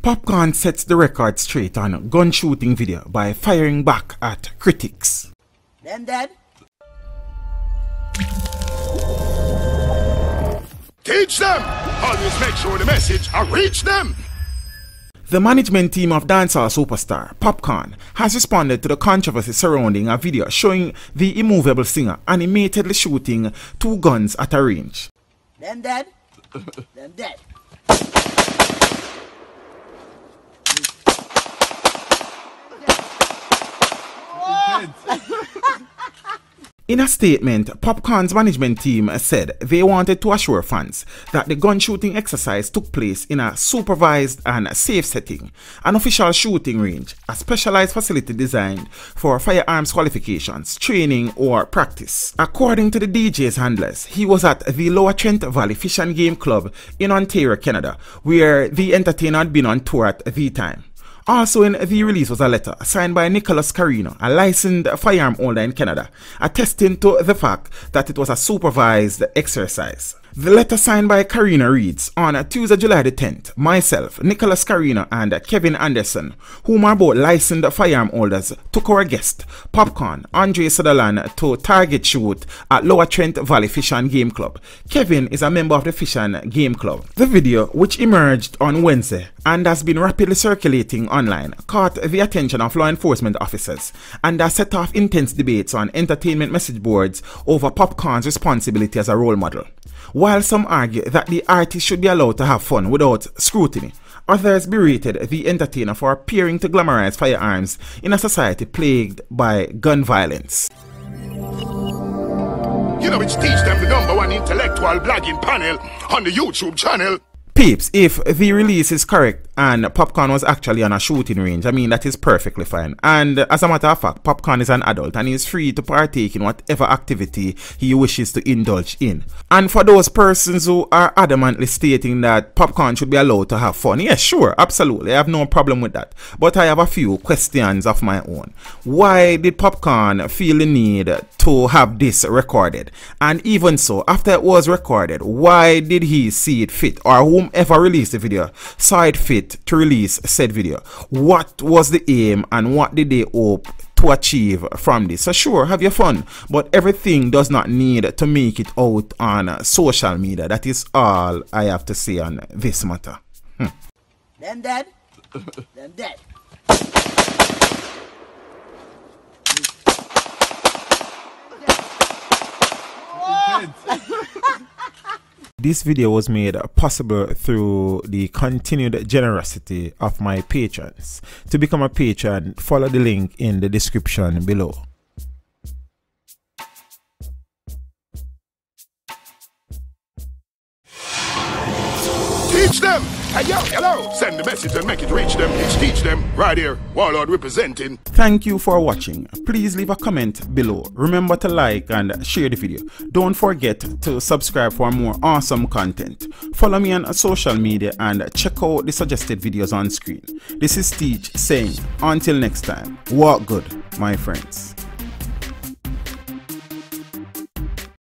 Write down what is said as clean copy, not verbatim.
Popcaan sets the record straight on gun shooting video by firing back at critics. Them dead? Teach them! Always make sure the message reach them! The management team of dancehall superstar Popcaan has responded to the controversy surrounding a video showing the immovable singer animatedly shooting two guns at a range. Them dead? Them dead. In a statement, Popcaan's management team said they wanted to assure fans that the gun shooting exercise took place in a supervised and safe setting, an official shooting range, a specialized facility designed for firearms qualifications, training or practice. According to the DJ's handlers, he was at the Lower Trent Valley Fish and Game Club in Ontario, Canada, where the entertainer had been on tour at the time. Also in the release was a letter signed by Nicholas Carino, a licensed firearm holder in Canada, attesting to the fact that it was a supervised exercise. The letter signed by Carino reads, "On Tuesday, July the 10th, myself, Nicholas Carino and Kevin Anderson, whom are both licensed firearm holders, took our guest, Popcaan, Andre Sutherland, to target shoot at Lower Trent Valley Fish and Game Club. Kevin is a member of the Fish and Game Club." The video, which emerged on Wednesday and has been rapidly circulating online, caught the attention of law enforcement officers and has set off intense debates on entertainment message boards over Popcaan's responsibility as a role model. While some argue that the artist should be allowed to have fun without scrutiny, others berated the entertainer for appearing to glamorize firearms in a society plagued by gun violence. You know, it's teach them the #1 intellectual blogging panel on the YouTube channel. Peeps, if the release is correct and Popcaan was actually on a shooting range, I mean, that is perfectly fine. And as a matter of fact, Popcaan is an adult and he is free to partake in whatever activity he wishes to indulge in. And for those persons who are adamantly stating that Popcaan should be allowed to have fun, yes, sure, absolutely, I have no problem with that. But I have a few questions of my own. Why did Popcaan feel the need to have this recorded? And even so, after it was recorded, why did he see it fit, or whomever released the video saw it fit to release said video? What was the aim and what did they hope to achieve from this? So sure, have your fun, but everything does not need to make it out on social media. That is all I have to say on this matter. Them dead? Them dead. This video was made possible through the continued generosity of my patrons. To become a patron, follow the link in the description below. Teach them! Hey, yo, hello! Send the message and make it reach them. It's teach them right here. Warlord representing. Thank you for watching. Please leave a comment below. Remember to like and share the video. Don't forget to subscribe for more awesome content. Follow me on social media and check out the suggested videos on screen. This is Teach saying, until next time, walk good, my friends.